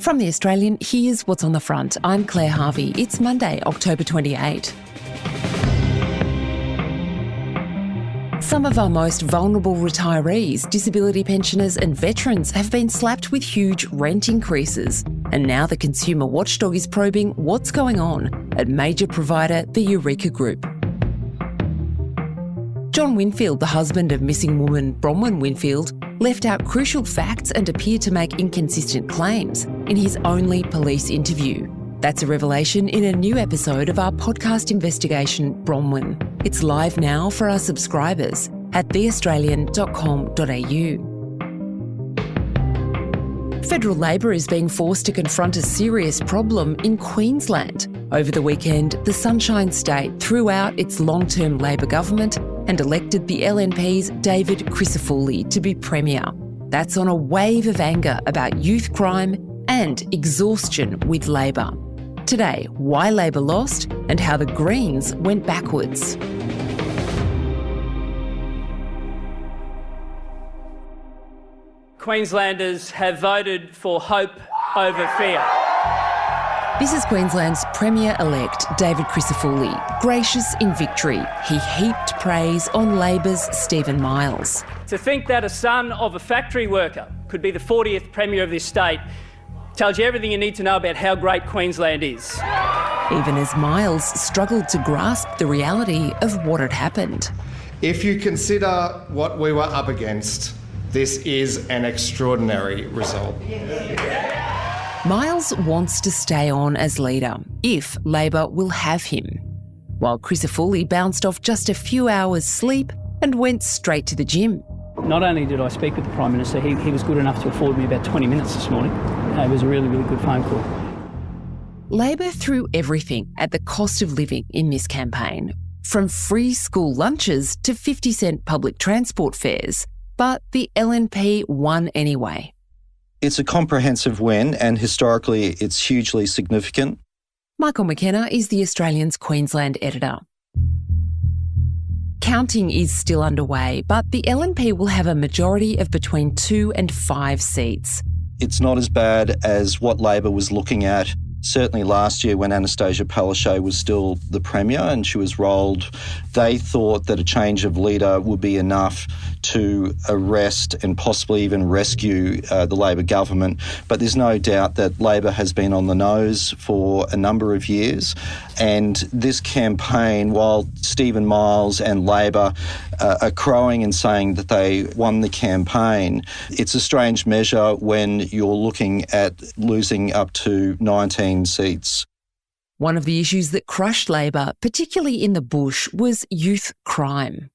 From The Australian, here's what's on the front. I'm Claire Harvey. It's Monday, October 28. Some of our most vulnerable retirees, disability pensioners and veterans have been slapped with huge rent increases. And now the consumer watchdog is probing what's going on at major provider the Eureka Group. John Winfield, the husband of missing woman Bronwyn Winfield, left out crucial facts and appeared to make inconsistent claims in his only police interview. That's a revelation in a new episode of our podcast investigation, Bronwyn. It's live now for our subscribers at theaustralian.com.au. Federal Labor is being forced to confront a serious problem in Queensland. Over the weekend, the Sunshine State threw out its long-term Labor government and elected the LNP's David Crisafulli to be Premier. That's on a wave of anger about youth crime and exhaustion with Labor. Today, why Labor lost and how the Greens went backwards. Queenslanders have voted for hope over fear. This is Queensland's Premier-elect David Crisafulli, gracious in victory. He heaped praise on Labor's Stephen Miles. To think that a son of a factory worker could be the 40th Premier of this state tells you everything you need to know about how great Queensland is. Even as Miles struggled to grasp the reality of what had happened. If you consider what we were up against, this is an extraordinary result. Miles wants to stay on as leader if Labor will have him, while Crisafulli bounced off just a few hours' sleep and went straight to the gym. Not only did I speak with the Prime Minister, he was good enough to afford me about 20 minutes this morning. It was a really, really good phone call. Labor threw everything at the cost of living in this campaign, from free school lunches to 50-cent public transport fares. But the LNP won anyway. It's a comprehensive win and historically it's hugely significant. Michael McKenna is The Australian's Queensland editor. Counting is still underway, but the LNP will have a majority of between 2 and 5 seats. It's not as bad as what Labor was looking at. Certainly last year when Anastasia Palaszczuk was still the Premier and she was rolled, they thought that a change of leader would be enough to arrest and possibly even rescue the Labor government. But there's no doubt that Labor has been on the nose for a number of years. And this campaign, while Stephen Miles and Labor are crowing and saying that they won the campaign, it's a strange measure when you're looking at losing up to 19 seats. One of the issues that crushed Labor, particularly in the bush, was youth crime.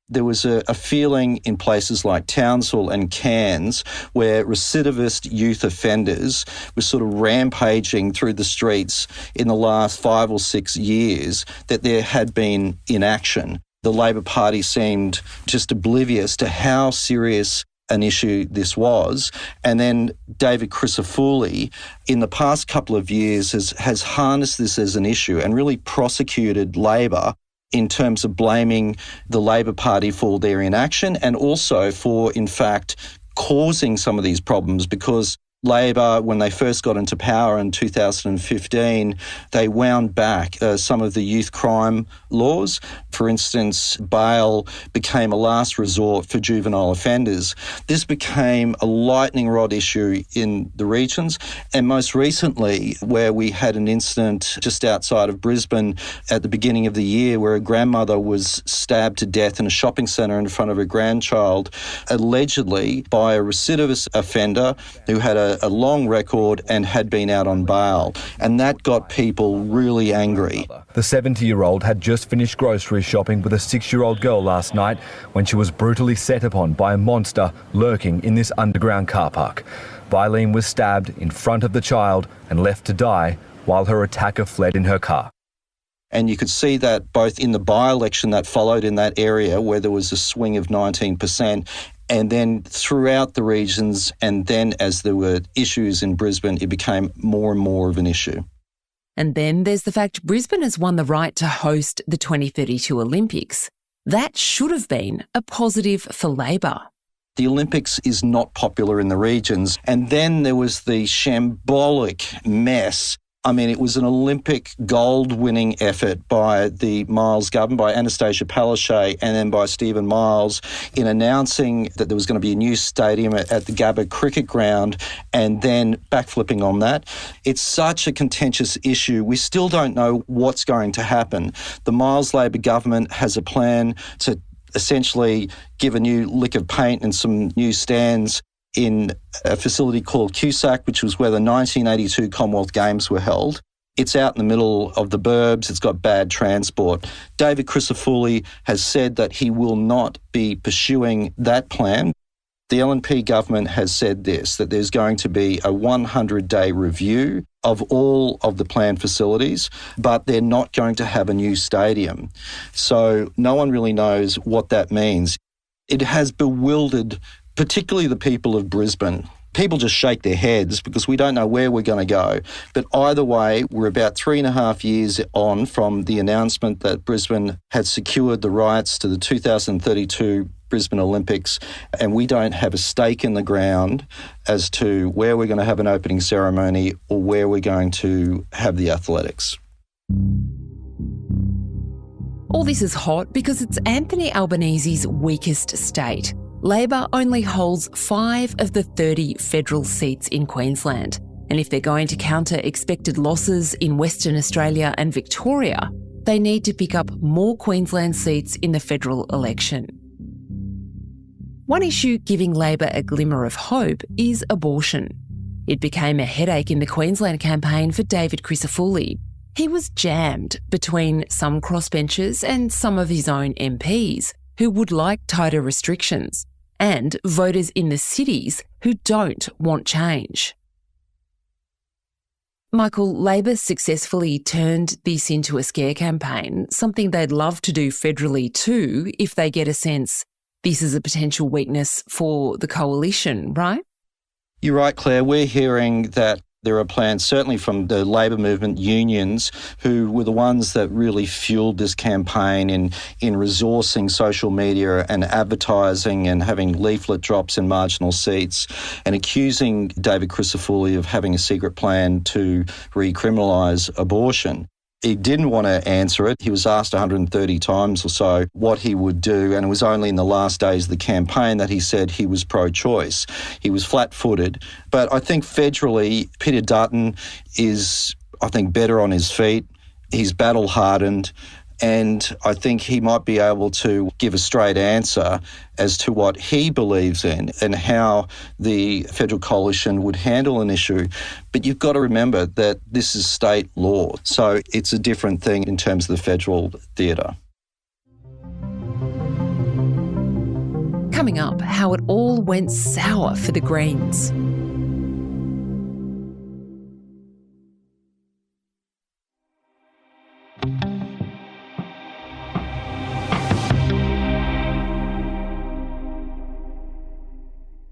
There was a feeling in places like Townsville and Cairns where recidivist youth offenders were sort of rampaging through the streets in the last 5 or 6 years, that there had been inaction. The Labor Party seemed just oblivious to how serious an issue this was. And then David Crisafulli, in the past couple of years, has harnessed this as an issue and really prosecuted Labor in terms of blaming the Labor Party for their inaction and also for, in fact, causing some of these problems, because Labor, when they first got into power in 2015, they wound back some of the youth crime laws. For instance, bail became a last resort for juvenile offenders. This became a lightning rod issue in the regions. And most recently, where we had an incident just outside of Brisbane at the beginning of the year where a grandmother was stabbed to death in a shopping centre in front of her grandchild, allegedly by a recidivist offender who had a long record and had been out on bail. And that got people really angry. The 70-year-old had just finished grocery shopping with a 6-year-old girl last night when she was brutally set upon by a monster lurking in this underground car park. Vilene was stabbed in front of the child and left to die while her attacker fled in her car. And you could see that both in the by-election that followed in that area where there was a swing of 19%, and then throughout the regions, and then as there were issues in Brisbane, it became more and more of an issue. And then there's the fact Brisbane has won the right to host the 2032 Olympics. That should have been a positive for Labor. The Olympics is not popular in the regions. And then there was the shambolic mess. I mean, it was an Olympic gold-winning effort by the Miles government, by Anastasia Palaszczuk and then by Stephen Miles, in announcing that there was going to be a new stadium at the Gabba cricket ground and then backflipping on that. It's such a contentious issue. We still don't know what's going to happen. The Miles Labor government has a plan to essentially give a new lick of paint and some new stands in a facility called Cusack, which was where the 1982 Commonwealth Games were held. It's out in the middle of the burbs. It's got bad transport. David Crisafulli has said that he will not be pursuing that plan. The LNP government has said this, that there's going to be a 100-day review of all of the planned facilities, but they're not going to have a new stadium. So no one really knows what that means. It has bewildered particularly the people of Brisbane. People just shake their heads because we don't know where we're going to go. But either way, we're about 3.5 years on from the announcement that Brisbane had secured the rights to the 2032 Brisbane Olympics, and we don't have a stake in the ground as to where we're going to have an opening ceremony or where we're going to have the athletics. All this is hot because it's Anthony Albanese's weakest state. Labor only holds 5 of the 30 federal seats in Queensland. And if they're going to counter expected losses in Western Australia and Victoria, they need to pick up more Queensland seats in the federal election. One issue giving Labor a glimmer of hope is abortion. It became a headache in the Queensland campaign for David Crisafulli. He was jammed between some crossbenchers and some of his own MPs who would like tighter restrictions, and voters in the cities who don't want change. Michael, Labor successfully turned this into a scare campaign, something they'd love to do federally too if they get a sense this is a potential weakness for the coalition, right? You're right, Claire. We're hearing that there are plans, certainly from the Labor movement unions, who were the ones that really fueled this campaign in resourcing social media and advertising and having leaflet drops in marginal seats and accusing David Crisafulli of having a secret plan to recriminalise abortion. He didn't want to answer it. He was asked 130 times or so what he would do, and it was only in the last days of the campaign that he said he was pro-choice. He was flat-footed. But I think federally, Peter Dutton is, better on his feet. He's battle-hardened, and I think he might be able to give a straight answer as to what he believes in and how the federal coalition would handle an issue. But you've got to remember that this is state law, so it's a different thing in terms of the federal theatre. Coming up, how it all went sour for the Greens.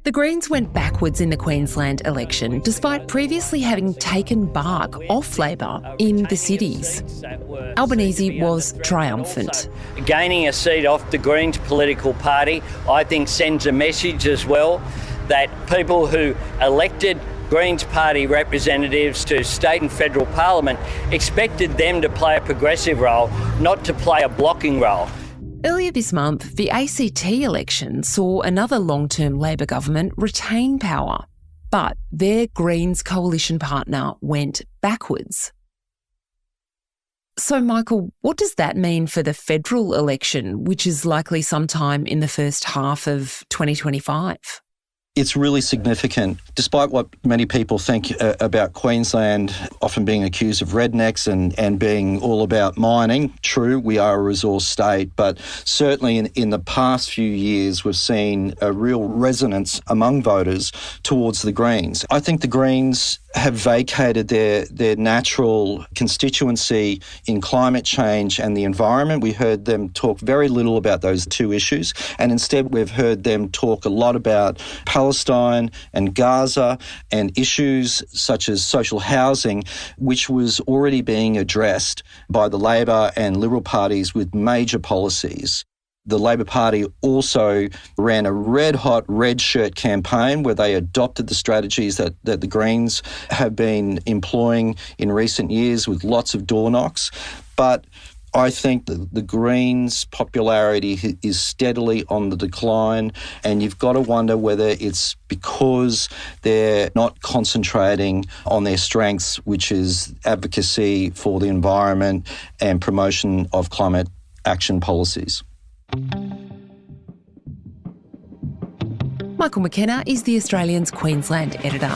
The Greens went backwards in the Queensland election, despite previously having taken bark off Labor in the cities. Albanese was triumphant. Gaining a seat off the Greens political party, I think, sends a message as well that people who elected Greens party representatives to state and federal parliament expected them to play a progressive role, not to play a blocking role. Earlier this month, the ACT election saw another long-term Labor government retain power, but their Greens coalition partner went backwards. So, Michael, what does that mean for the federal election, which is likely sometime in the first half of 2025? It's really significant. Despite what many people think about Queensland often being accused of rednecks and being all about mining, true, we are a resource state, but certainly in the past few years we've seen a real resonance among voters towards the Greens. I think the Greens have vacated their natural constituency in climate change and the environment. We heard them talk very little about those two issues, and instead we've heard them talk a lot about Palestine and Gaza and issues such as social housing, which was already being addressed by the Labor and Liberal parties with major policies. The Labor Party also ran a red-hot red shirt campaign where they adopted the strategies that the Greens have been employing in recent years with lots of door knocks. But I think that the Greens' popularity is steadily on the decline, and you've got to wonder whether it's because they're not concentrating on their strengths, which is advocacy for the environment and promotion of climate action policies. Michael McKenna is the Australian's Queensland editor.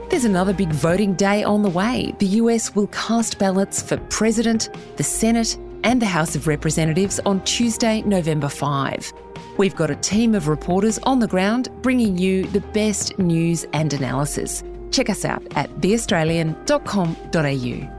There's another big voting day on the way. The US will cast ballots for President, the Senate and the House of Representatives on Tuesday, November 5. We've got a team of reporters on the ground bringing you the best news and analysis. Check us out at theaustralian.com.au.